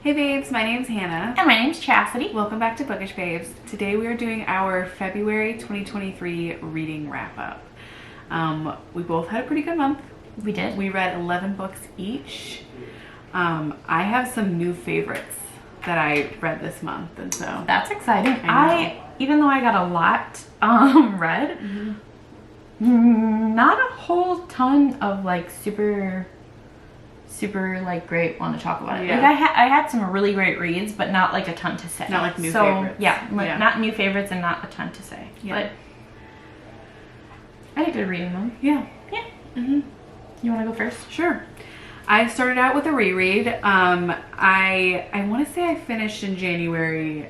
Hey babes, my name's Hannah. And my name's Chasity. Welcome back to Bookish Babes. Today we are doing our February 2023 reading wrap up. We both had a pretty good month. We did. We read 11 books each. I have some new favorites that I read this month, and so that's exciting. Even though I got a lot read, not a whole ton of like super like great one to talk about it. Yeah. Like I had some really great reads, but not like a ton to say. Not like new favorites. Yeah, not new favorites and not a ton to say. Yeah. But I had a good reading month. Yeah. Yeah. Mm-hmm. You want to go first? Sure. I started out with a reread. I want to say I finished in January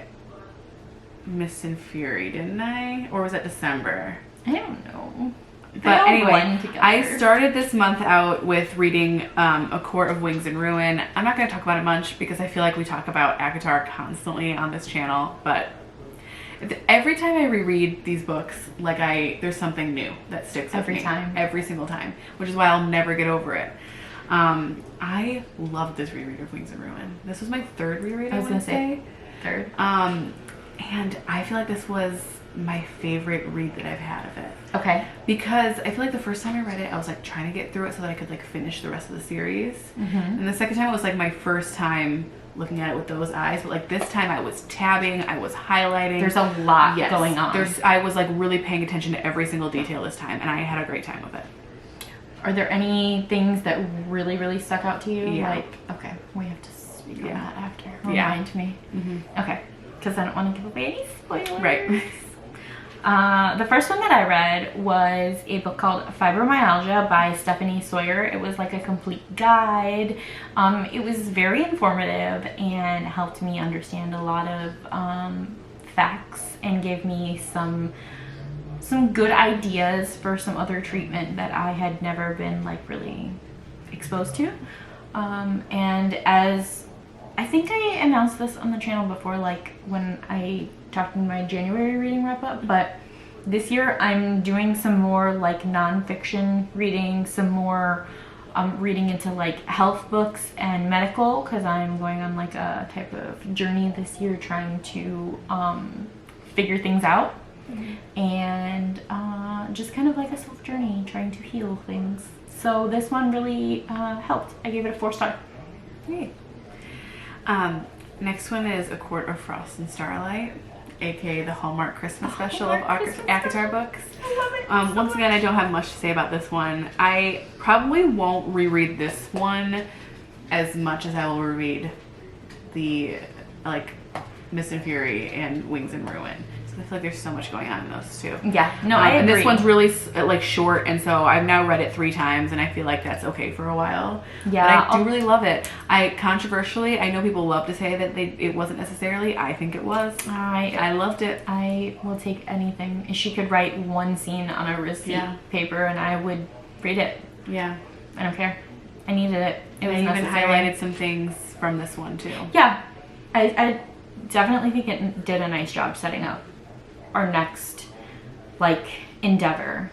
Mist and Fury, didn't I? Or was that December? I don't know. But anyway, I started this month out with reading A Court of Wings and Ruin. I'm not going to talk about it much because I feel like we talk about ACOTAR constantly on this channel, but every time I reread these books, like there's something new that sticks with me every single time, which is why I'll never get over it. I loved this reread of Wings and Ruin. This was my third reread, I was going to say. Third. And I feel like this was my favorite read that I've had of it. Okay. Because I feel like the first time I read it, I was like trying to get through it so that I could like finish the rest of the series. And the second time it was like my first time looking at it with those eyes, but like this time I was tabbing, I was highlighting. There's a lot going on. I was like really paying attention to every single detail this time, and I had a great time with it. Are there any things that really stuck out to you? Yeah. Like, okay, we have to speak on that after. Yeah. Remind me. Okay, because I don't want to give away any spoilers. Right. The first one that I read was a book called Fibromyalgia by Stephanie Sawyer. It was like a complete guide. It was very informative and helped me understand a lot of facts and gave me some good ideas for some other treatment that I had never been like really exposed to. And as I think I announced this on the channel before, like when I talked in my January reading wrap up, but this year I'm doing some more like nonfiction reading, some more reading into like health books and medical, because I'm going on like a type of journey this year trying to figure things out. And just kind of like a self journey, trying to heal things. So this one really helped. I gave it a 4-star. Great. Next one is A Court of Frost and Starlight, aka the Hallmark Christmas special of ACOTAR books. Once again, I don't have much to say about this one. I probably won't reread this one as much as I will reread the like Mist and Fury and Wings and Ruin. So I feel like there's so much going on in those two. Yeah, no, I agree. And this one's really like short, and so I've now read it 3 times, and I feel like that's okay for a while. Yeah, but I do really love it. Controversially, I know people love to say that it wasn't necessarily. I think it was. I loved it. I will take anything. She could write one scene on a receipt paper, and I would read it. Yeah, I don't care. I needed it. It was even highlighted some things from this one too. Yeah, I definitely think it did a nice job setting up our next like endeavor.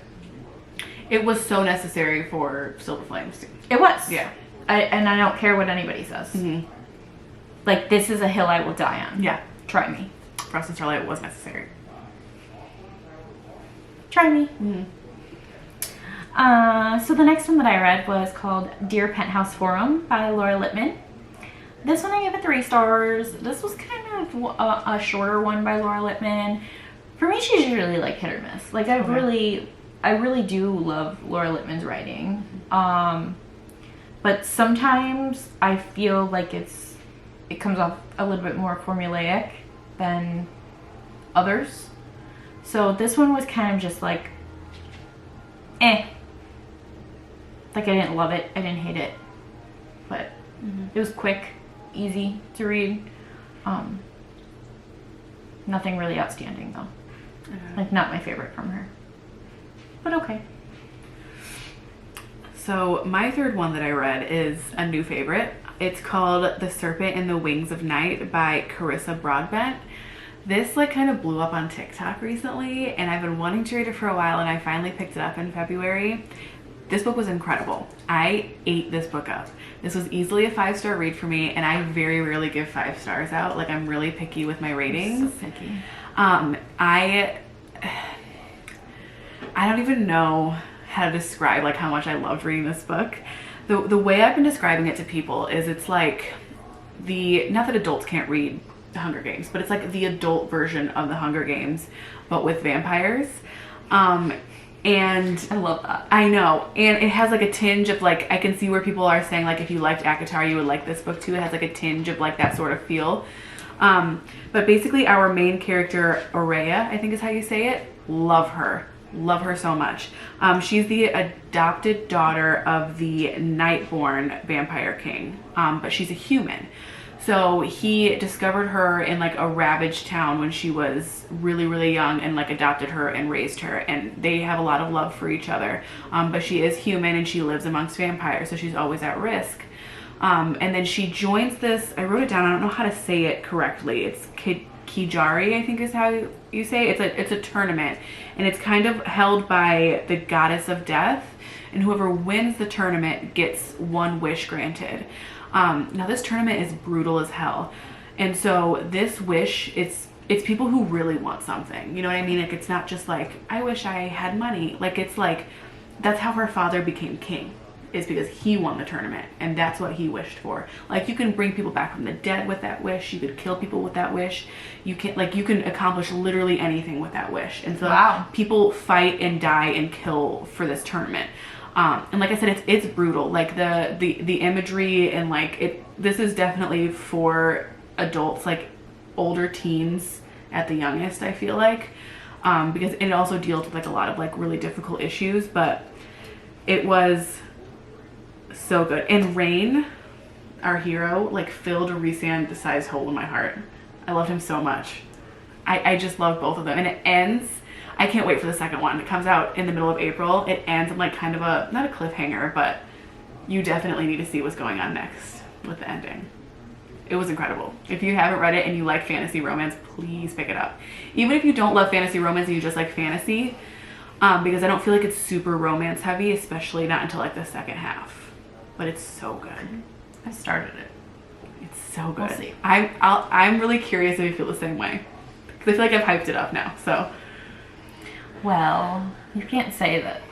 It was so necessary for Silver Flames too. It was. Yeah. And I don't care what anybody says. Like, this is a hill I will die on. Yeah. Try me. Frost and Starlight was necessary. Try me. So the next one that I read was called Dear Penthouse Forum by Laura Lippman. This one I gave it 3 stars. This was kind of a shorter one by Laura Lippman. For me, she's usually like hit or miss. Like I really do love Laura Lippman's writing. But sometimes I feel like it comes off a little bit more formulaic than others. So this one was kind of just like, Like I didn't love it, I didn't hate it, but it was quick, easy to read. Nothing really outstanding though. Like not my favorite from her, but okay. So my third one that I read is a new favorite. It's called The Serpent and the Wings of Night by Carissa Broadbent. This like kind of blew up on TikTok recently, and I've been wanting to read it for a while, and I finally picked it up in February. this book was incredible. I ate this book up. This was easily a 5-star read for me, and I very rarely give 5 stars out. Like, I'm really picky with my ratings. So picky. I don't even know how to describe like how much I loved reading this book. The way I've been describing it to people is it's like not that adults can't read The Hunger Games, but it's like the adult version of The Hunger Games, but with vampires. And I love that. I know. And it has like a tinge of like, I can see where people are saying like, if you liked ACOTAR, you would like this book too. It has like a tinge of like that sort of feel. But basically our main character, Aurea, I think is how you say it. Love her so much. She's the adopted daughter of the Nightborn vampire king, but she's a human. So he discovered her in like a ravaged town when she was really, really young and like adopted her and raised her, and they have a lot of love for each other. But she is human and she lives amongst vampires, so she's always at risk. And then she joins this, I wrote it down, I don't know how to say it correctly. It's KIGHT, I think is how you say it. It's a tournament, and it's kind of held by the goddess of death, and whoever wins the tournament gets one wish granted. Now this tournament is brutal as hell, and so this wish, it's people who really want something, you know what I mean? Like, it's not just like, I wish I had money. Like, it's like, that's how her father became king, is because he won the tournament, and that's what he wished for. Like, you can bring people back from the dead with that wish. You could kill people with that wish. You can accomplish literally anything with that wish. And so wow. People fight and die and kill for this tournament. And like I said, it's brutal. Like the imagery and like this is definitely for adults, like older teens at the youngest, I feel like, because it also deals with like a lot of like really difficult issues, but it was so good. And Rain, our hero, like filled a Rhysand-sized hole in my heart. I loved him so much. I just love both of them. And it ends, I can't wait for the second one. It comes out in the middle of April. It ends on like kind of not a cliffhanger, but you definitely need to see what's going on next with the ending. It was incredible. If you haven't read it and you like fantasy romance, please pick it up. Even if you don't love fantasy romance and you just like fantasy, because I don't feel like it's super romance heavy, especially not until like the second half. But it's so good. I started it. It's so good. We'll see. I'm really curious if you feel the same way, because I feel like I've hyped it up now. So, well, you can't say that.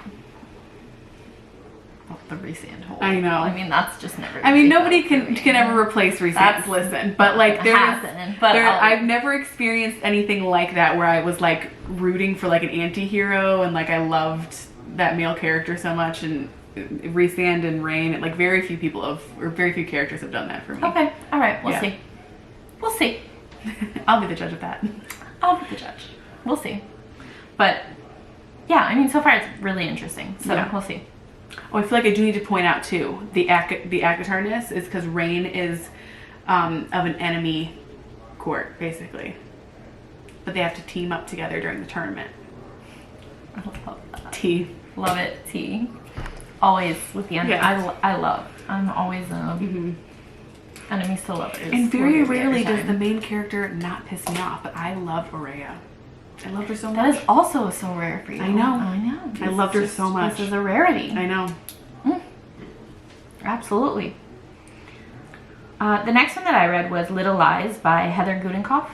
The Rhysand hole. I know. I mean, that's just never. I mean, nobody can ever replace Rhysand. Listen, but like I've never experienced anything like that where I was like rooting for like an anti-hero and like I loved that male character so much, and Rhysand and Rain, like very few characters have done that for me. Okay, all right, we'll see. We'll see. I'll be the judge of that. I'll be the judge. We'll see. But yeah, I mean, so far it's really interesting. So yeah. We'll see. Oh, I feel like I do need to point out too, the ACOTAR-ness is because Rain is of an enemy court, basically. But they have to team up together during the tournament. I love that. T. Love it, T. Always with the enemy. Yeah. I'm always enemies to lovers. And very rarely does the main character not piss me off, but I love Aurea. I loved her so much. That is also so rare for you. I know. I know. I loved her so much. This is a rarity. I know. Absolutely. The next one that I read was Little Lies by Heather Gudenkoff.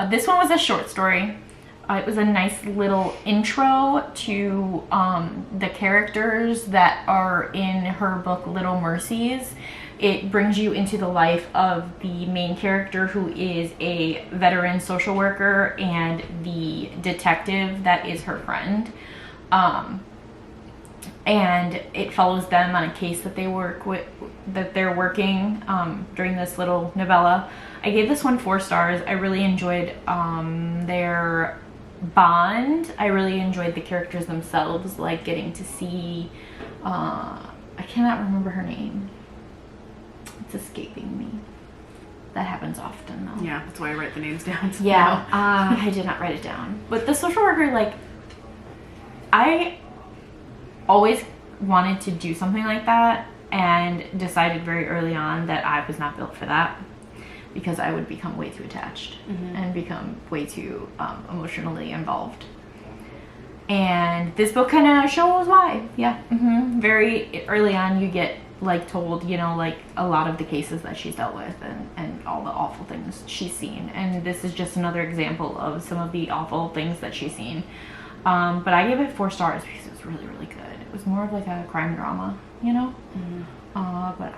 This one was a short story. It was a nice little intro to the characters that are in her book Little Mercies. It brings you into the life of the main character, who is a veteran social worker, and the detective that is her friend. And it follows them on a case that they're working during this little novella. I gave this one 4 stars. I really enjoyed their bond. I really enjoyed the characters themselves, like getting to see I cannot remember her name. It's escaping me. That happens often though. Yeah, that's why I write the names down. So yeah, I did not write it down. But the social worker, like, I always wanted to do something like that and decided very early on that I was not built for that, because I would become way too attached and become way too emotionally involved. And this book kind of shows why. Yeah. Very early on, you get like told, you know, like a lot of the cases that she's dealt with and all the awful things she's seen. And this is just another example of some of the awful things that she's seen. But I gave it 4 stars because it was really, really good. It was more of like a crime drama, you know? But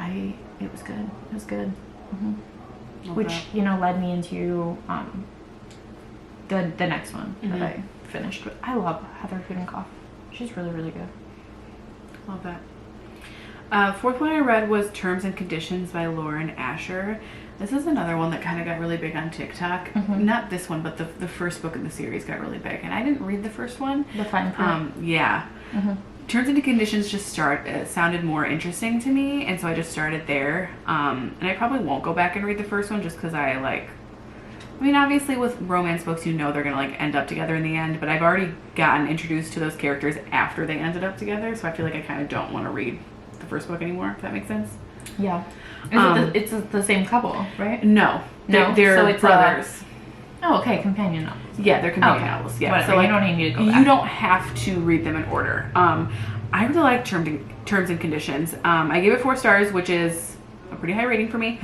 it was good. It was good. Which, you know, led me into the next one that I finished with. I love Heather Fudenkoff. She's really, really good. Love that. 4th one I read was Terms and Conditions by Lauren Asher. This is another one that kind of got really big on TikTok. Not this one, but the first book in the series got really big. And I didn't read the first one. The Fine Print. Yeah. Terms and Conditions just sounded more interesting to me, and so I just started there. And I probably won't go back and read the first one just because I mean, obviously with romance books, you know they're gonna like end up together in the end, but I've already gotten introduced to those characters after they ended up together, so I feel like I kind of don't want to read the first book anymore, if that makes sense. Yeah. It's the same couple, right? No. They're so it's brothers. Oh, okay, companion novels. Yeah, they're companion novels. Yeah, whatever. so You don't need to go back. You don't have to read them in order. I really like Terms and Conditions. I gave it 4 stars, which is a pretty high rating for me.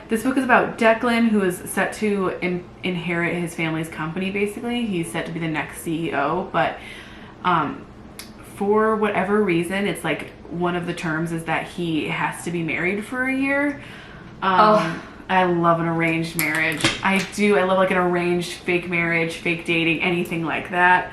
This book is about Declan, who is set to inherit his family's company, basically. He's set to be the next CEO, but for whatever reason, it's like one of the terms is that he has to be married for a year. I love an arranged marriage. I do. I love like an arranged fake marriage, fake dating, anything like that.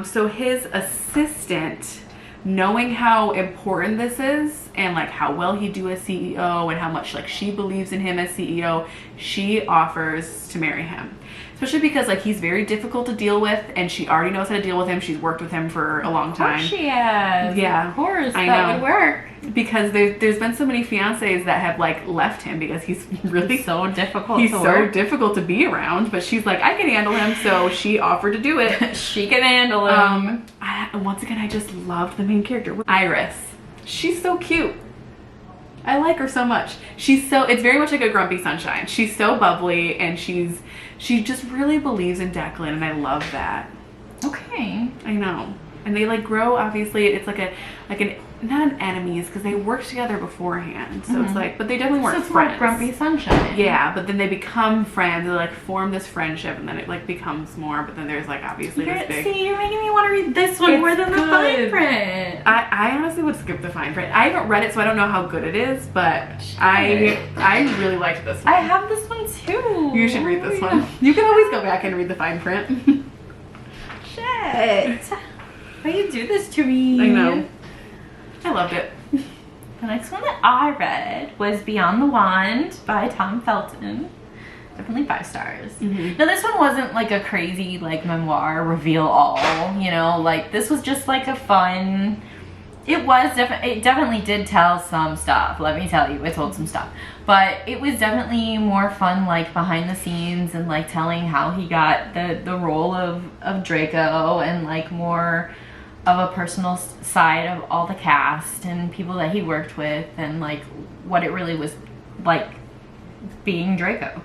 So his assistant, knowing how important this is and like how well he'd do as CEO and how much like she believes in him as CEO, she offers to marry him. Especially because like he's very difficult to deal with and she already knows how to deal with him. She's worked with him for a long time. Of course she has. Yeah. Of course. I that know. would work. Because there's been so many fiancés that have like left him because he's really so difficult he's to so work. difficult to be around, but she's like, I can handle him, so she offered to do it. She can handle him. Once again, I just loved the main character, Iris. She's so cute. I like her so much. It's very much like a grumpy sunshine. She's so bubbly and she just really believes in Declan, and I love that. Okay. I know. And they like grow, obviously. It's like an not an enemies because they worked together beforehand. So it's like, but they definitely weren't friends. More grumpy sunshine. Yeah, but then they become friends. They like form this friendship, and then it like becomes more. But then there's like obviously this big. See, you're making me want to read this one more than the fine print. I honestly would skip the fine print. I haven't read it, so I don't know how good it is. But I really liked this one. I have this one too. You should read this one. You can always go back and read the fine print. Shit. Why you do this to me? I know. I loved it. The next one that I read was Beyond the Wand by Tom Felton. Definitely 5 stars. Now this one wasn't like a crazy like memoir reveal all, you know, like this was just like a fun, it definitely did tell some stuff, let me tell you, it told some stuff, but it was definitely more fun like behind the scenes and like telling how he got the role of Draco and like more of a personal side of all the cast and people that he worked with and like what it really was like being Draco.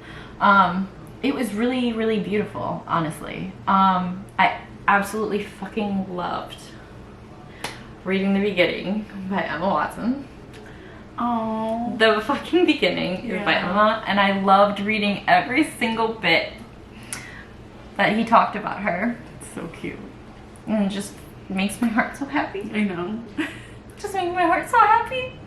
It was really, really beautiful, honestly. I absolutely fucking loved reading the beginning by Emma Watson. Oh, the fucking beginning is by Emma, and I loved reading every single bit that he talked about her. It's so cute. And it just makes my heart so happy. I know. Just makes my heart so happy.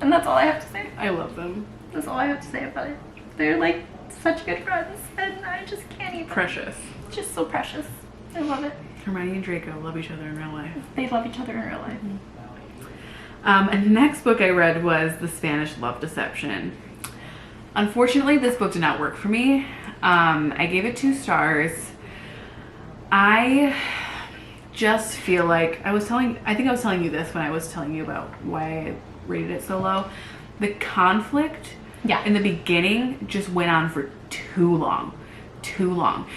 And that's all I have to say. I love them. That's all I have to say about it. They're like such good friends, and I just can't even. Precious. Just so precious. I love it. Hermione and Draco love each other in real life. They love each other in real life. And the next book I read was The Spanish Love Deception. Unfortunately, this book did not work for me. I gave it 2 stars. I just feel like I think I was telling you this when I was telling you about why I rated it so low. The conflict in the beginning just went on for too long. too long.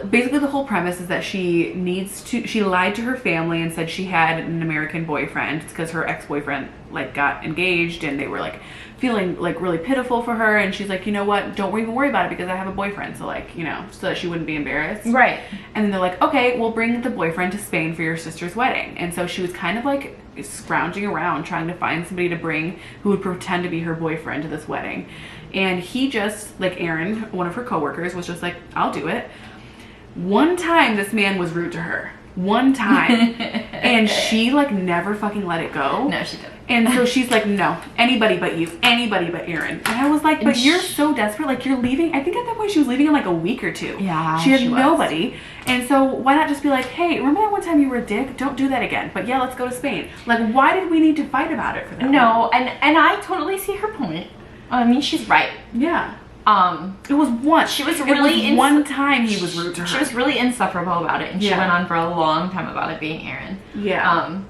Basically, the whole premise is that she lied to her family and said she had an American boyfriend. It's because her ex-boyfriend like got engaged and they were like feeling like really pitiful for her, and she's like, you know what, don't even worry about it because I have a boyfriend, so like, you know, so that she wouldn't be embarrassed. Right. And then they're like, okay, we'll bring the boyfriend to Spain for your sister's wedding. And so she was kind of like scrounging around trying to find somebody to bring who would pretend to be her boyfriend to this wedding. And he just, like Aaron, one of her coworkers, was just like, I'll do it. One time this man was rude to her. One time. And she like never fucking let it go. No, she didn't. And so she's like, no, anybody but you, anybody but Aaron. And I was like, but you're so desperate, like you're leaving. I think at that point she was leaving in like a week or two. Yeah, she had nobody. And so why not just be like, hey, remember that one time you were a dick? Don't do that again. But yeah, let's go to Spain. Like, why did we need to fight about it for that? No, and I totally see her point. I mean, she's right. Yeah. It was once. She was really one time he was rude to her. She was really insufferable about it, and she went on for a long time about it being Aaron. Yeah.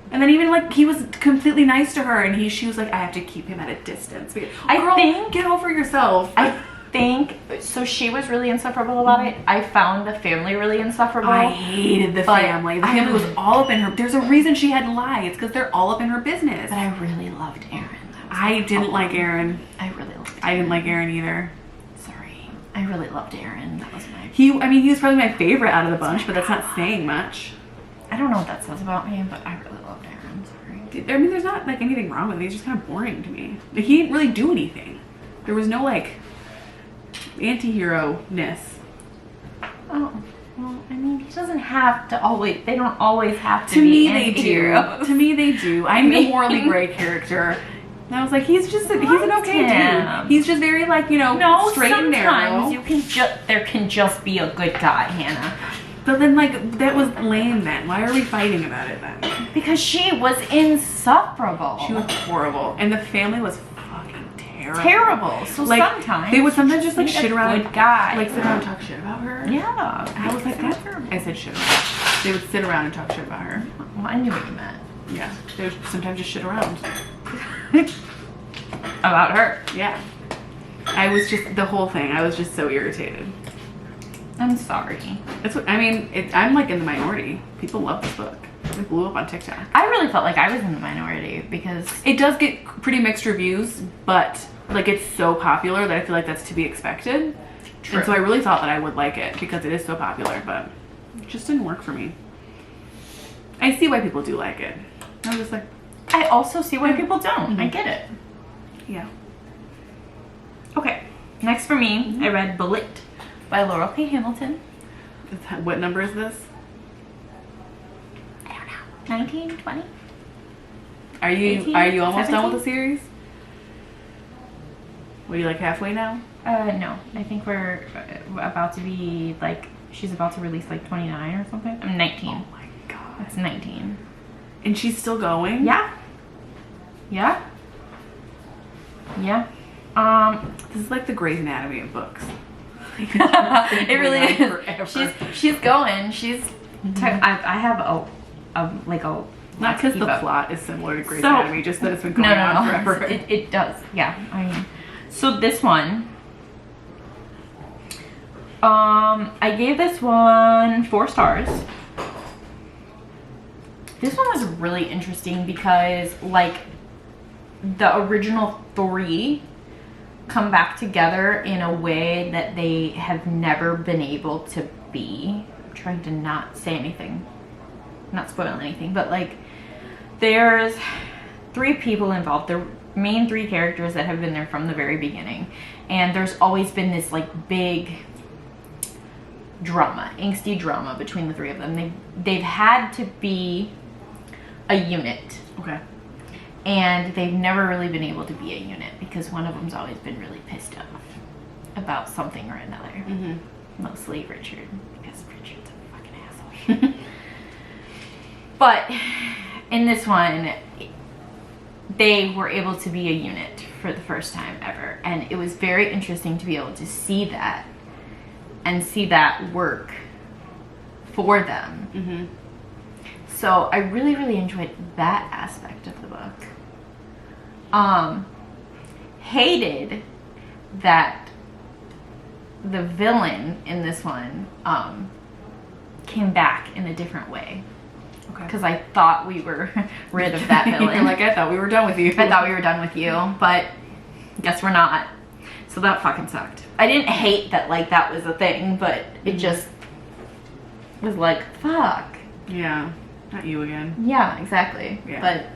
And then even like he was completely nice to her, and she was like, I have to keep him at a distance. Girl, I think get over yourself. I think so. She was really insufferable about it. I found the family really insufferable. I hated the family. The family was all up in her. There's a reason she had to lie. It's because they're all up in her business. But I really loved Aaron. I didn't like Aaron. I really loved Aaron. I didn't like Aaron either. Sorry. I really loved Aaron. That was my... I mean, he was probably my favorite out of the bunch, but that's not saying much. I don't know what that says about me, but I really loved Aaron. Sorry. I mean, there's not like anything wrong with him. He's just kind of boring to me. Like, he didn't really do anything. There was no like anti-hero-ness. Oh. Well, I mean, he doesn't have to always... They don't always have to be me, they do. To me, they do. I'm the morally gray character. And I was like, he's an okay dude. He's just very like, you know, straight and narrow. There can just be a good guy, Hannah. But then like, that was lame then. Why are we fighting about it then? Because she was insufferable. She was horrible. And the family was fucking terrible. Terrible. So like, sometimes they would sometimes just like shit around. Good guy. Like sit around and talk shit about her. Yeah. I was like, that's her. I said shit about her. They would sit around and talk shit about her. Well, I knew what you meant. Yeah. They would sometimes just shit around. About her. Yeah. I was just, the whole thing, I was just so irritated. I'm sorry. That's what, I mean, I'm like in the minority. People love this book. It blew up on TikTok. I really felt like I was in the minority because... It does get pretty mixed reviews, but like it's so popular that I feel like that's to be expected. True. And so I really thought that I would like it because it is so popular, but it just didn't work for me. I see why people do like it. I was just like... I also see why people don't. Mm-hmm. I get it. Yeah. Okay. Next for me, I read Bullet by Laurel K. Hamilton. What number is this? I don't know. 19, 20? Are you 18, almost 17? done with the series? Were you like halfway now? No. I think we're about to be like, she's about to release like 29 or something. I'm 19. Oh my god. That's 19. And she's still going? Yeah. Yeah. Yeah. This is like the Grey's Anatomy of books. It really is. She's going. She's. I have a not because the plot is similar to Grey's Anatomy, just that it's been going on forever. It does. Yeah. I mean, so this one. I gave this one 4 stars. This one was really interesting because like the original 3 come back together in a way that they have never been able to be. I'm trying to not say anything, not spoil anything, but like there's 3 people involved. The main 3 characters that have been there from the very beginning, and there's always been this like big drama, angsty drama between the 3 of them. They've had to be a unit. Okay. And they've never really been able to be a unit because one of them's always been really pissed off about something or another. Mm-hmm. Mostly Richard, because Richard's a fucking asshole. But in this one, they were able to be a unit for the first time ever. And it was very interesting to be able to see that and see that work for them. Mm-hmm. So I really, really enjoyed that aspect of the book. Hated that the villain in this one came back in a different way. Okay. Because I thought we were rid of that villain. You're like, I thought we were done with you. I thought we were done with you, but guess we're not. So that fucking sucked. I didn't hate that, like, that was a thing, but it just was like, fuck. Yeah, not you again. Yeah, exactly. Yeah. But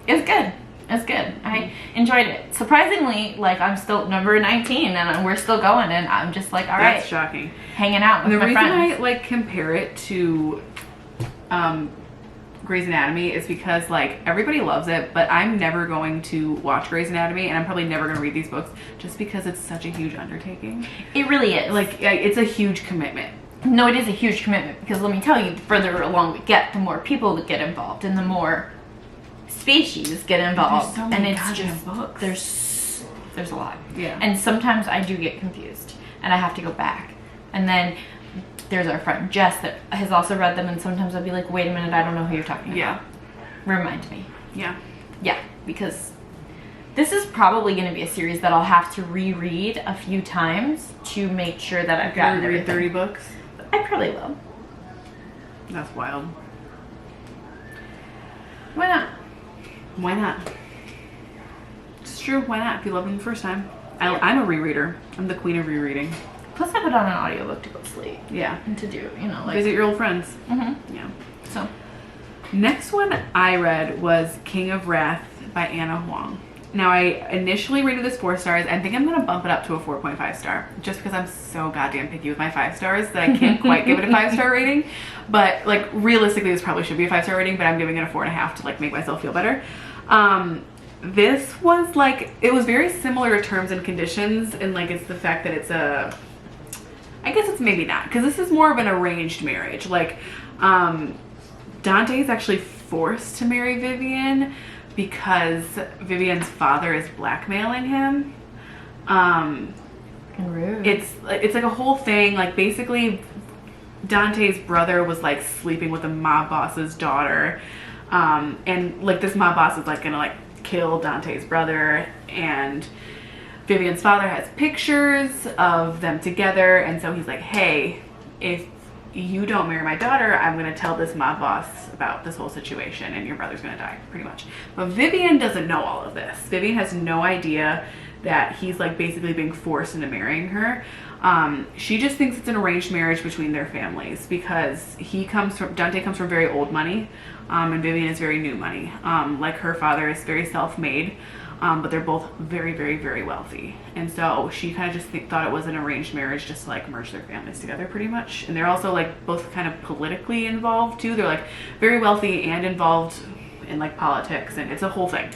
it's good. It's good. I enjoyed it. Surprisingly, like, I'm still number 19 and we're still going, and I'm just like, all right. That's shocking. Hanging out with The my reason friends. I like compare it to Grey's Anatomy is because, like, everybody loves it, but I'm never going to watch Grey's Anatomy, and I'm probably never going to read these books just because it's such a huge undertaking. It really is. Like, it's a huge commitment. No, it is a huge commitment, because let me tell you, the further along we get, the more people that get involved, and the more species get involved. There's so many and it's goddamn just books. There's a lot. Yeah. And sometimes I do get confused, and I have to go back. And then there's our friend Jess that has also read them, and sometimes I'll be like, wait a minute, I don't know who you're talking about. Yeah. Remind me. Yeah. Yeah, because this is probably going to be a series that I'll have to reread a few times to make sure that I've gotten Read everything. 30 books? I probably will. That's wild. Why not? Why not? It's true, why not? If you love them the first time. I'm a rereader. I'm the queen of rereading. Plus I put on an audiobook to go to sleep. Yeah. And to do, you know, like... Visit your old friends. Mm-hmm. Yeah. So. Next one I read was King of Wrath by Anna Huang. Now, I initially rated this 4 stars. I think I'm going to bump it up to a 4.5 star just because I'm so goddamn picky with my 5 stars that I can't quite give it a 5-star rating. But, like, realistically, this probably should be a 5-star rating, but I'm giving it a 4.5 to, like, make myself feel better. This was, like, it was very similar to Terms and Conditions, and, like, it's the fact that it's a... I guess it's maybe not, because this is more of an arranged marriage. Like, Dante is actually forced to marry Vivian because Vivian's father is blackmailing him. Rude. It's like a whole thing. Like, basically, Dante's brother was, like, sleeping with a mob boss's daughter. And, like, this mob boss is, like, gonna, like, kill Dante's brother. And Vivian's father has pictures of them together, and so he's like, hey, if you don't marry my daughter, I'm going to tell this mob boss about this whole situation, and your brother's going to die, pretty much. But Vivian doesn't know all of this. Vivian has no idea that he's, like, basically being forced into marrying her. She just thinks it's an arranged marriage between their families because Dante comes from very old money, and Vivian is very new money. Like, her father is very self-made. But they're both very, very, very wealthy. And so she kind of just thought it was an arranged marriage just to, like, merge their families together pretty much. And they're also, like, both kind of politically involved too. They're, like, very wealthy and involved in, like, politics, and it's a whole thing.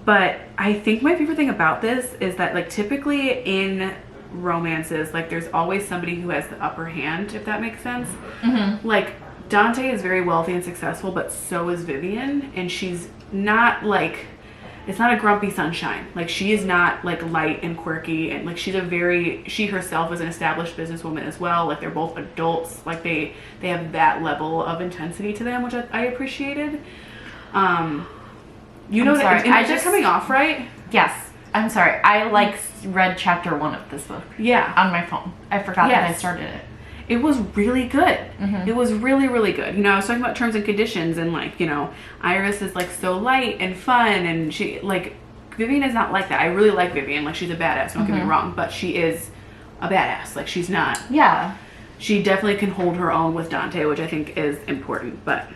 But I think my favorite thing about this is that, like, typically in romances, like, there's always somebody who has the upper hand, if that makes sense. Mm-hmm. Like, Dante is very wealthy and successful, but so is Vivian, and she's not, like, it's not a grumpy sunshine. Like, she is not, like, light and quirky, and, like, she herself is an established businesswoman as well. Like, they're both adults. Like, they have that level of intensity to them, which I appreciated. You know, am I just coming off right? Yes. I'm sorry. I, like, read chapter 1 of this book. Yeah. On my phone. I forgot that I started it. It was really good. Mm-hmm. It was really, really good. You know, I was talking about Terms and Conditions, and, like, you know, Iris is, like, so light and fun, and she, like, Vivian is not like that. I really like Vivian. Like, she's a badass, don't get me wrong, but she is a badass. Like, she's not. Yeah. She definitely can hold her own with Dante, which I think is important, but,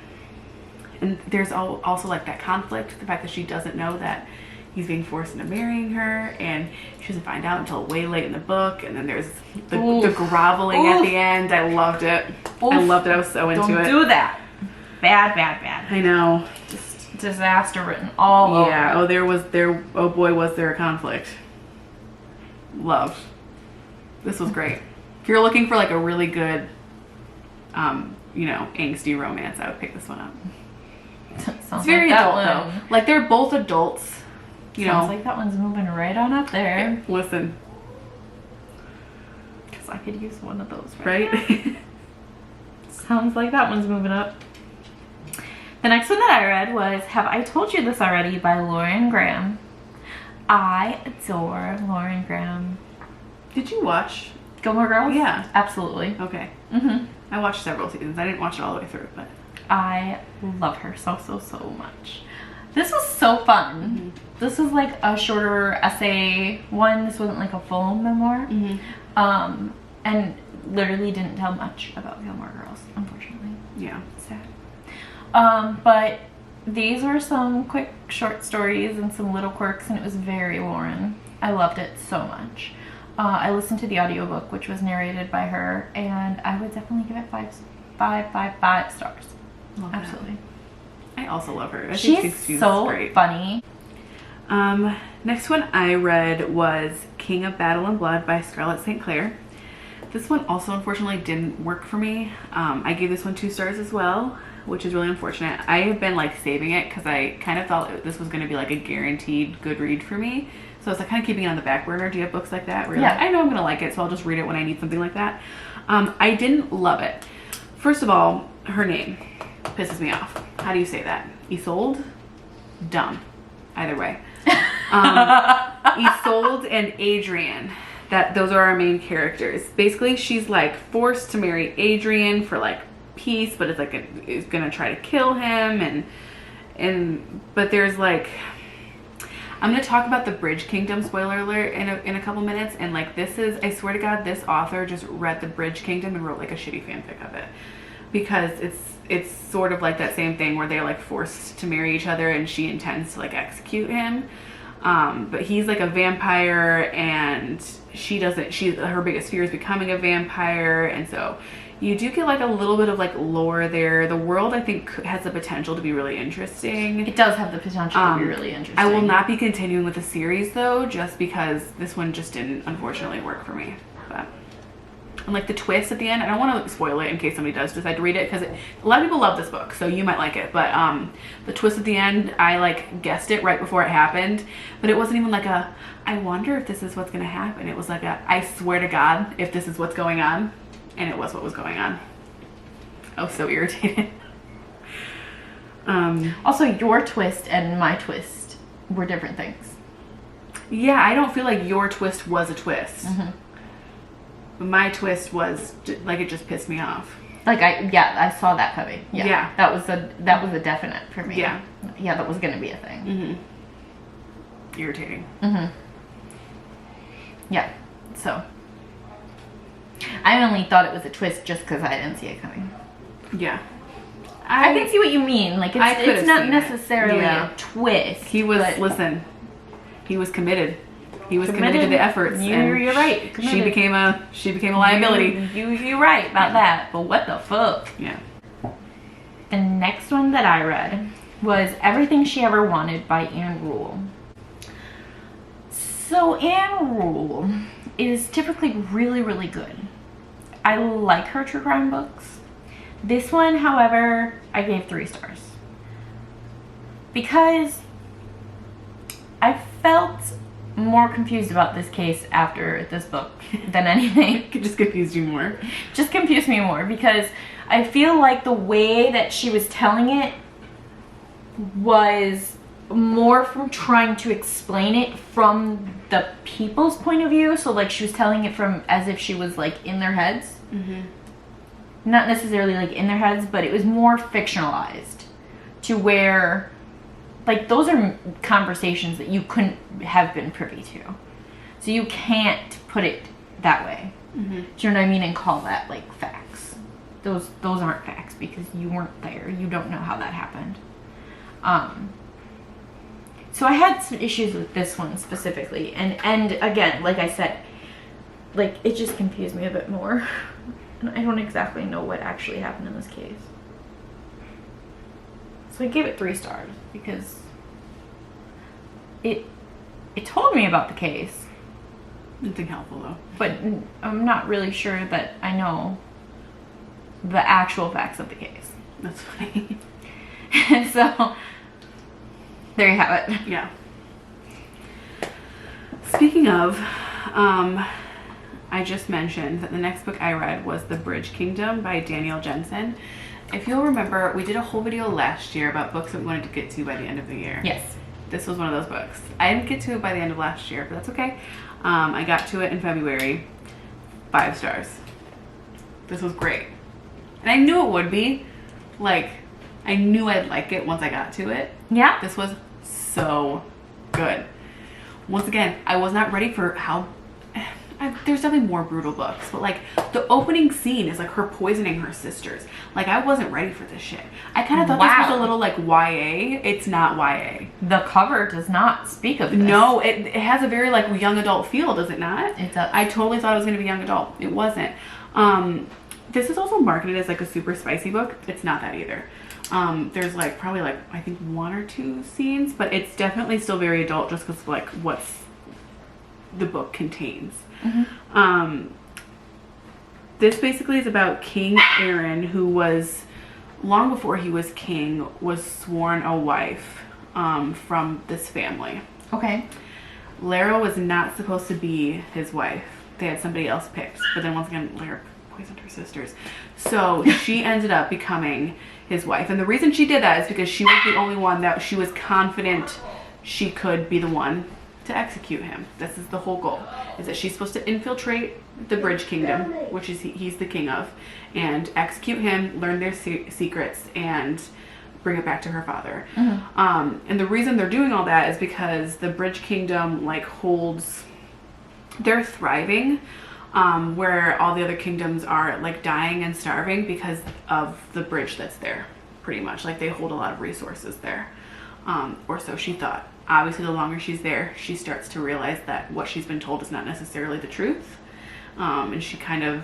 and there's also, like, that conflict, the fact that she doesn't know that he's being forced into marrying her, and she doesn't find out until way late in the book, and then there's the groveling at the end. I loved it. I loved it. I was so into it. Don't do that. Bad, bad, bad. I know. Just disaster written all over. Yeah. Oh boy, was there a conflict. Love. This was great. If you're looking for, like, a really good, you know, angsty romance, I would pick this one up. It's very adult though. Like, they're both adults. You know, sounds like that one's moving right on up there. Listen, because I could use one of those right? Sounds like that one's moving up. The next one that I read was Have I Told You This Already by Lauren Graham. I adore Lauren Graham. Did you watch? Gilmore Girls? Yeah. Absolutely. Okay. Mm-hmm. I watched several seasons. I didn't watch it all the way through, but I love her so much. This was so fun. Mm-hmm. This was like a shorter essay one. This wasn't like a full memoir. Mm-hmm. And literally didn't tell much about Gilmore Girls, unfortunately. Yeah. Sad. But these were some quick short stories and some little quirks, and it was very Lauren. I loved it so much. I listened to the audiobook, which was narrated by her, and I would definitely give it 5 stars. Love that. Absolutely. I also love her. I She's think she's so great. funny. Next one I read was King of Battle and Blood by Scarlett St. Clair. This one also unfortunately didn't work for me. I gave this one 2 stars as well, which is really unfortunate. I have been like saving it because I kind of thought this was going to be like a guaranteed good read for me. So I was like kind of keeping it on the back burner. Do you have books like that? Where you're like, I know I'm going to like it, so I'll just read it when I need something like that. I didn't love it. First of all, her name pisses me off. How do you say that? Isolde? Dumb. Either way. Isolde and Adrian. Those are our main characters. Basically, she's like forced to marry Adrian for like peace, but it's like is gonna try to kill him, but there's like, I'm gonna talk about the Bridge Kingdom, spoiler alert, in a couple minutes, and like this is, I swear to God, this author just read the Bridge Kingdom and wrote like a shitty fanfic of it, because it's sort of like that same thing where they're like forced to marry each other and she intends to like execute him. But he's like a vampire and her biggest fear is becoming a vampire, and so you do get like a little bit of like lore there. The world, I think, has the potential to be really interesting. It does have the potential to be really interesting. I will not be continuing with the series though, just because this one just didn't unfortunately work for me. But and like the twist at the end, I don't want to spoil it in case somebody does decide to read it, because a lot of people love this book, so you might like it, but the twist at the end, I like guessed it right before it happened, but it wasn't even like a, I wonder if this is what's going to happen. It was like a, I swear to God, if this is what's going on, and it was what was going on. I was so irritated. Also, your twist and my twist were different things. Yeah, I don't feel like your twist was a twist. Mm-hmm. My twist was like, it just pissed me off. Like I saw that coming. Yeah. That was a definite for me. Yeah. Yeah, that was gonna be a thing. Mm-hmm. Irritating. Mm-hmm. Yeah. So I only thought it was a twist just because I didn't see it coming. Yeah. I can see what you mean. Like it's not necessarily a twist. He was he was committed. He was committed to the efforts. You're right. Committed. She became a liability. You're right about that. But what the fuck? Yeah. The next one that I read was Everything She Ever Wanted by Anne Rule. So Anne Rule is typically really, really good. I like her true crime books. This one, however, I gave 3 stars. Because I felt more confused about this case after this book than anything. It just confused you more. Just confused me more because I feel like the way that she was telling it was more from trying to explain it from the people's point of view. So like she was telling it from as if she was like in their heads. Mm-hmm. Not necessarily like in their heads, but it was more fictionalized to where like those are conversations that you couldn't have been privy to. So you can't put it that way. Mm-hmm. Do you know what I mean? And call that like facts. Those aren't facts because you weren't there. You don't know how that happened. So I had some issues with this one specifically. And again, like I said, like it just confused me a bit more. And I don't exactly know what actually happened in this case. So I gave it 3 stars because it told me about the case. Nothing helpful though. But I'm not really sure that I know the actual facts of the case. That's funny. So there you have it. Yeah. Speaking of, I just mentioned that the next book I read was The Bridge Kingdom by Danielle Jensen. If you'll remember, we did a whole video last year about books that we wanted to get to by the end of the year. Yes. This was one of those books. I didn't get to it by the end of last year, but that's okay. I got to it in February. 5 stars. This was great. And I knew it would be. Like, I knew I'd like it once I got to it. Yeah. This was so good. Once again, I was not ready for how... there's definitely more brutal books, but like the opening scene is like her poisoning her sisters. Like, I wasn't ready for this shit. I kind of thought this was a little like YA. It's not YA. The cover does not speak of this. No, it has a very like young adult feel, does it not? It does. I totally thought it was going to be young adult. It wasn't. This is also marketed as like a super spicy book. It's not that either. There's like probably like I think 1 or 2 scenes, but it's definitely still very adult just because like what's the book contains. This basically is about King Aaron, who was, long before he was king, was sworn a wife from this family. Okay. Lara was not supposed to be his wife. They had somebody else picked, but then once again, Lara poisoned her sisters. So she ended up becoming his wife. And the reason she did that is because she was the only one that she was confident she could be the one to execute him. This is the whole goal, is that she's supposed to infiltrate the Bridge Kingdom, which is he's the king of, and execute him, learn their secrets, and bring it back to her father. And the reason they're doing all that is because the Bridge Kingdom like holds, they're thriving, where all the other kingdoms are like dying and starving because of the bridge that's there, pretty much. Like, they hold a lot of resources there, or so she thought. Obviously, the longer she's there, she starts to realize that what she's been told is not necessarily the truth. And she kind of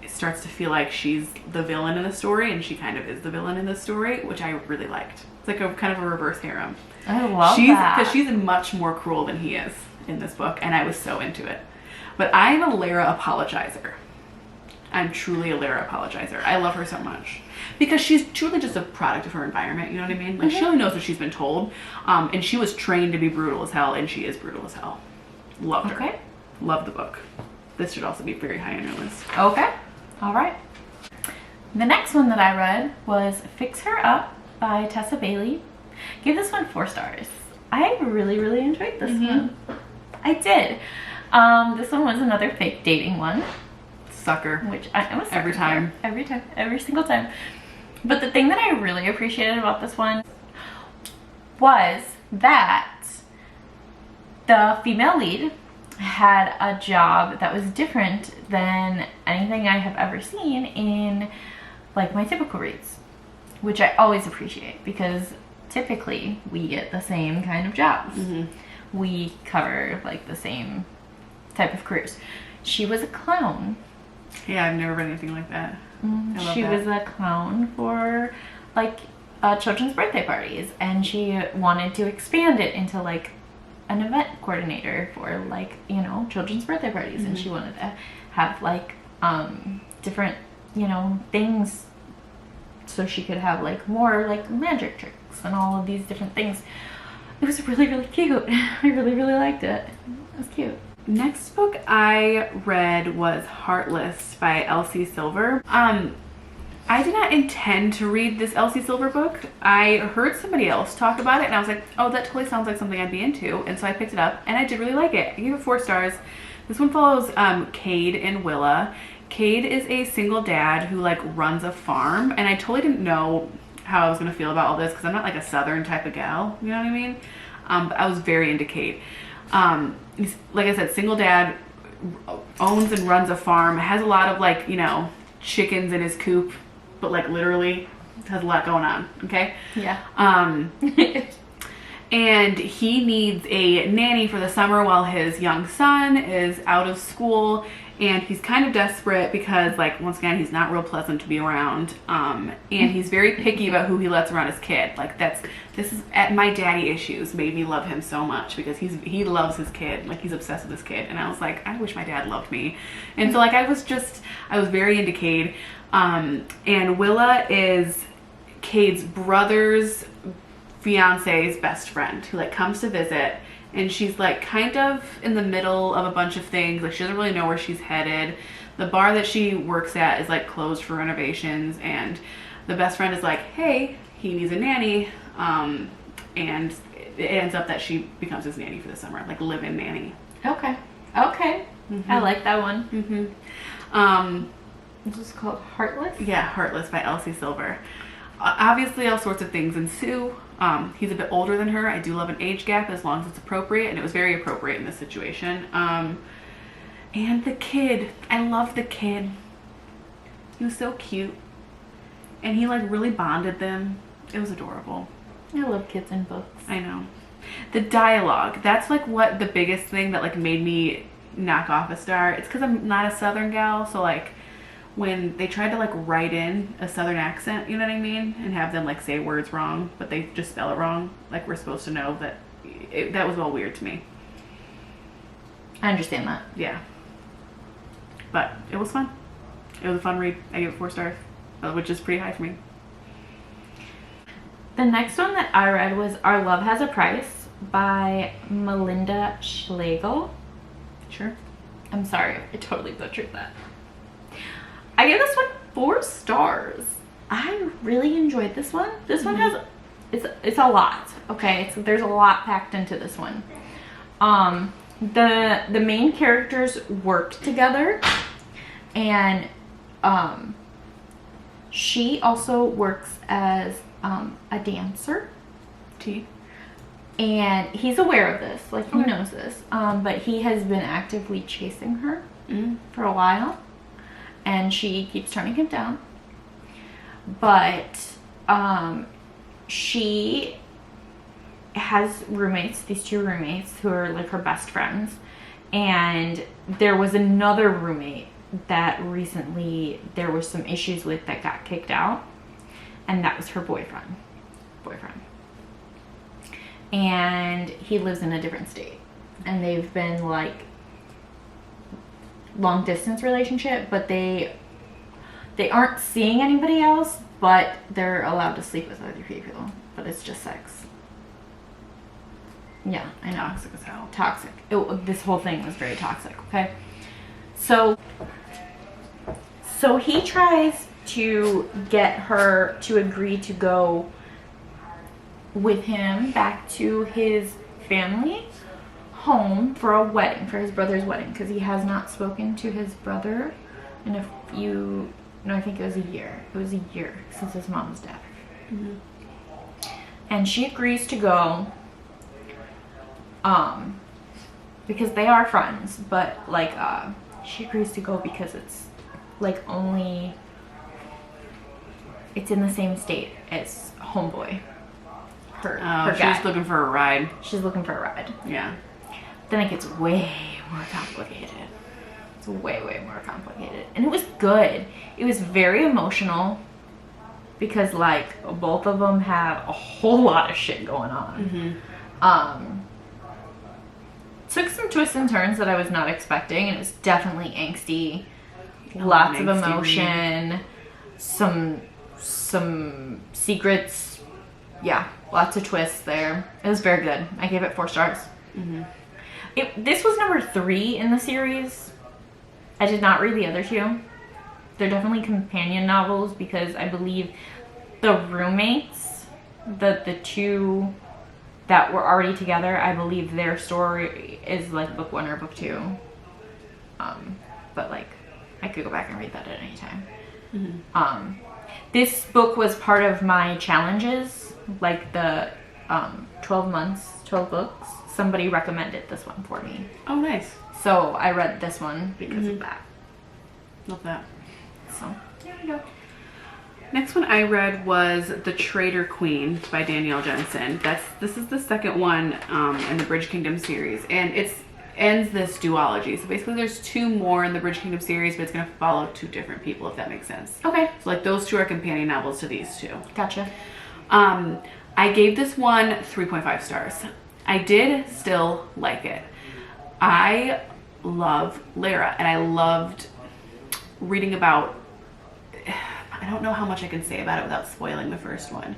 starts to feel like she's the villain in the story, and she kind of is the villain in the story, which I really liked. It's like a kind of a reverse harem. I love that. Because she's much more cruel than he is in this book, and I was so into it. But I'm a Lara apologizer. I'm truly a Lara apologizer. I love her so much. Because she's truly just a product of her environment, you know what I mean? Like, she only knows what she's been told. And she was trained to be brutal as hell, and she is brutal as hell. Loved her. Okay. Love the book. This should also be very high on your list. Okay. All right. The next one that I read was Fix Her Up by Tessa Bailey. Give this one 4 stars. I really, really enjoyed this one. I did. This one was another fake dating one. Sucker. Which I'm a sucker every time. for. Every time. Every single time. But the thing that I really appreciated about this one was that the female lead had a job that was different than anything I have ever seen in like my typical reads, which I always appreciate because typically we get the same kind of jobs. We cover like the same type of careers. She was a clown. Yeah, I've never read anything like that. She was a clown for like children's birthday parties, and she wanted to expand it into like an event coordinator for like, you know, children's birthday parties. And she wanted to have like different, you know, things so she could have like more like magic tricks and all of these different things. It was really, really cute. I really, really liked it. It was cute. Next book I read was Heartless by Elsie Silver. I did not intend to read this Elsie Silver book. I heard somebody else talk about it, and I was like, oh, that totally sounds like something I'd be into. And so I picked it up, and I did really like it. I gave it 4 stars. This one follows KIGHT and Willa. KIGHT is a single dad who like runs a farm, and I totally didn't know how I was gonna feel about all this because I'm not like a southern type of gal, you know what I mean? But I was very into KIGHT. He's, like I said, single dad, owns and runs a farm, has a lot of like, you know, chickens in his coop, but like literally has a lot going on, okay? Yeah. And he needs a nanny for the summer while his young son is out of school, and he's kind of desperate because, like, once again, he's not real pleasant to be around, and he's very picky about who he lets around his kid. Like, this is at my daddy issues made me love him so much because he loves his kid. Like, he's obsessed with his kid, and I was like, I wish my dad loved me. And so like I was very into KIGHT. And Willa is KIGHT's brother's fiance's best friend who like comes to visit, and she's like kind of in the middle of a bunch of things. Like, she doesn't really know where she's headed. The bar that she works at is like closed for renovations, and the best friend is like, hey, he needs a nanny, and it ends up that she becomes his nanny for the summer, like live-in nanny. Okay. I like that one. This is called Heartless? Yeah, Heartless by Elsie Silver. Obviously, all sorts of things ensue. He's a bit older than her. I do love an age gap as long as it's appropriate, and it was very appropriate in this situation. And the kid. I love the kid. He was so cute. And he like really bonded them. It was adorable. I love kids in books. I know. The dialogue. That's like what the biggest thing that like made me knock off a star. It's because I'm not a Southern gal, so like when they tried to like write in a Southern accent, you know what I mean, and have them like say words wrong, but they just spell it wrong, like we're supposed to know that. That was all weird to me. I understand that. Yeah. But it was fun. It was a fun read. I gave it 4 stars, which is pretty high for me. The next one that I read was Our Love Has a Price by Melinda Schlegel. Sure. I'm sorry, I totally butchered that. I gave this one 4 stars. I really enjoyed this one. This one has, it's a lot. Okay, there's a lot packed into this one. The main characters work together, and she also works as a dancer. And he's aware of this, like he knows this, but he has been actively chasing her for a while, and she keeps turning him down. But she has roommates, these 2 roommates who are like her best friends, and there was another roommate that recently there was some issues with that got kicked out, and that was her boyfriend. And he lives in a different state, and they've been like long distance relationship, but they aren't seeing anybody else, but they're allowed to sleep with other people, but it's just sex. Yeah, I know. Toxic as hell. Toxic. This whole thing was very toxic. Okay, so he tries to get her to agree to go with him back to his family home for a wedding, for his brother's wedding, because he has not spoken to his brother in I think it was a year. It was a year since his mom's death. And she agrees to go because they are friends, but like she agrees to go because it's like it's in the same state as homeboy. Her guy. She's looking for a ride. She's looking for a ride. Yeah. Then it gets way more complicated. It's way more complicated. And it was good. It was very emotional because like both of them have a whole lot of shit going on. Took some twists and turns that I was not expecting, and it was definitely angsty. Lots of emotion, some secrets. Yeah, lots of twists there. It was very good. I gave it 4 stars. This was number 3 in the series. I did not read the other 2. They're definitely companion novels because I believe the roommates, the 2 that were already together, I believe their story is like book 1 or book 2. But like, I could go back and read that at any time. This book was part of my challenges, like the 12 months, 12 books. Somebody recommended this one for me. Oh, nice. So I read this one because of that. Love that. So there we go. Next one I read was The Traitor Queen by Danielle Jensen. This is the second one in the Bridge Kingdom series, and it ends this duology. So basically there's 2 more in the Bridge Kingdom series, but it's going to follow 2 different people, if that makes sense. Okay. So like those 2 are companion novels to these 2. Gotcha. I gave this one 3.5 stars. I did still like it. I love Lara, and I loved reading about, I don't know how much I can say about it without spoiling the first one.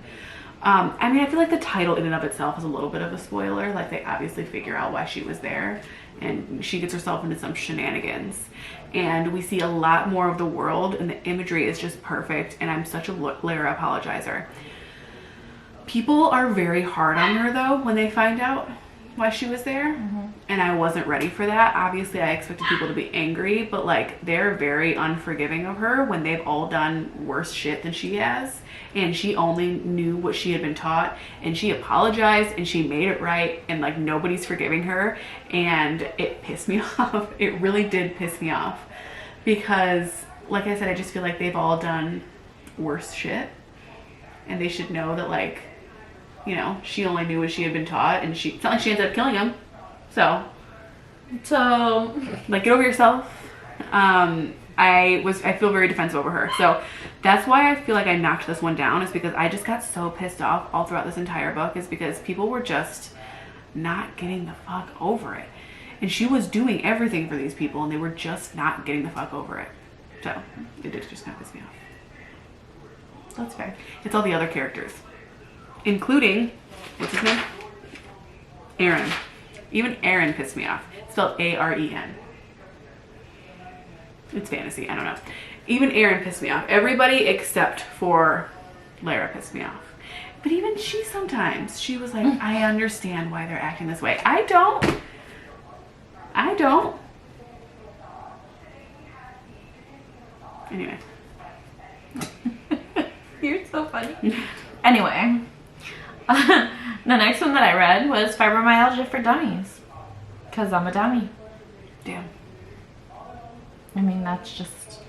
I mean, I feel like the title in and of itself is a little bit of a spoiler. Like, they obviously figure out why she was there, and she gets herself into some shenanigans. And we see a lot more of the world, and the imagery is just perfect, and I'm such a Lara apologizer. People are very hard on her though when they find out why she was there. And I wasn't ready for that. Obviously I expected people to be angry, but like they're very unforgiving of her when they've all done worse shit than she has, and she only knew what she had been taught, and she apologized and she made it right, and like nobody's forgiving her, and it pissed me off. It really did piss me off because like I said, I just feel like they've all done worse shit, and they should know that, like, you know, she only knew what she had been taught, and it's not like she ended up killing him. So like, get over yourself. I feel very defensive over her. So that's why I feel like I knocked this one down, is because I just got so pissed off all throughout this entire book, is because people were just not getting the fuck over it. And she was doing everything for these people, and they were just not getting the fuck over it. So it did just kind of piss me off. That's fair. It's all the other characters, including, what's his name? Aaron. Even Aaron pissed me off. It's spelled A-R-E-N. It's fantasy, I don't know. Even Aaron pissed me off. Everybody except for Lara pissed me off. But even she sometimes, she was like, I understand why they're acting this way. I don't. Anyway. You're so funny. Anyway, the next one that I read was Fibromyalgia for Dummies, because I'm a dummy. Damn. I mean, that's just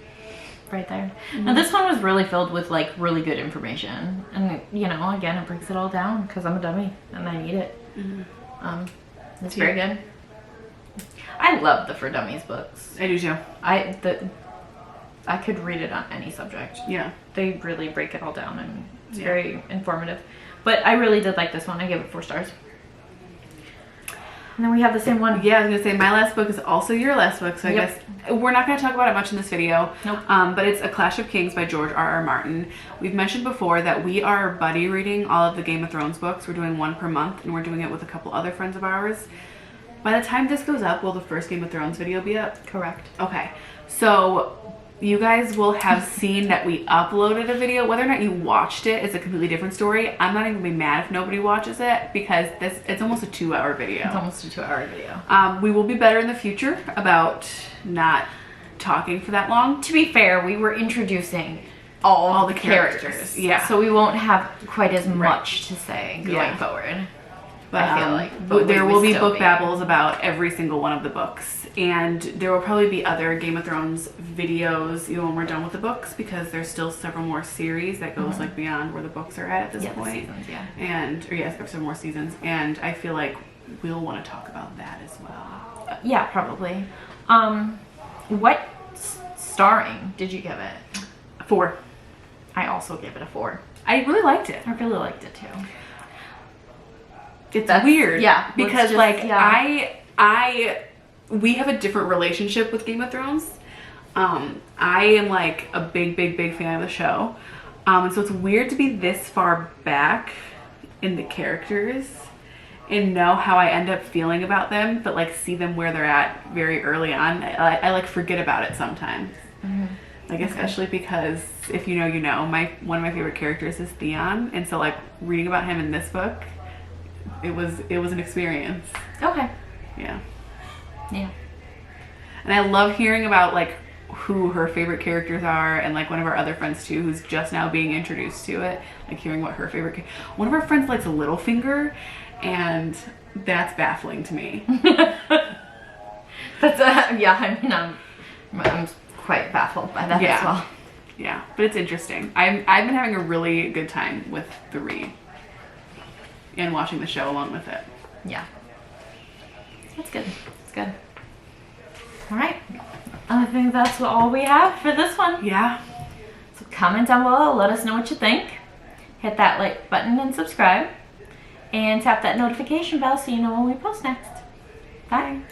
right there. Now this one was really filled with like really good information, and you know, again, it breaks it all down because I'm a dummy and I need it. It's very good. I love the For Dummies books. I do too. I could read it on any subject. Yeah. They really break it all down, and it's very informative. But I really did like this one. I gave it 4 stars. And then we have the same one. Yeah, I was gonna say my last book is also your last book, so I guess we're not gonna talk about it much in this video. Nope. But it's A Clash of Kings by George R.R. Martin. We've mentioned before that we are buddy reading all of the Game of Thrones books. We're doing one per month, and we're doing it with a couple other friends of ours. By the time this goes up, will the first Game of Thrones video be up? Correct. Okay, so you guys will have seen that we uploaded a video. Whether or not you watched it is a completely different story. I'm not even gonna be mad if nobody watches it, because it's almost a 2-hour video. It's almost a 2-hour video. We will be better in the future about not talking for that long. To be fair, we were introducing all the characters. Yeah. So we won't have quite as much to say going forward. But I feel like there will be book babbles about every single one of the books, and there will probably be other Game of Thrones videos even when we're done with the books, because there's still several more series that goes like beyond where the books are at this point. The seasons, there's some more seasons, and I feel like we'll want to talk about that as well. Yeah, probably. What starring did you give it? 4. I also gave it a 4. I really liked it. I really liked it too. It's weird, yeah, because we have a different relationship with Game of Thrones. I am like a big fan of the show, and so it's weird to be this far back in the characters and know how I end up feeling about them, but like see them where they're at very early on. I like forget about it sometimes. Like, especially because if you know, you know, one of my favorite characters is Theon, and so like reading about him in this book, it was an experience. Okay. Yeah. Yeah. And I love hearing about like who her favorite characters are, and like one of our other friends too, who's just now being introduced to it, like hearing what her favorite one of our friends likes Littlefinger, and that's baffling to me. That's yeah, I mean, I'm quite baffled by that as well. Yeah, but it's interesting. I've been having a really good time with the read and watching the show along with it. Yeah. That's good. It's good. All right. I think that's all we have for this one. Yeah. So comment down below. Let us know what you think. Hit that like button and subscribe. And tap that notification bell so you know when we post next. Bye.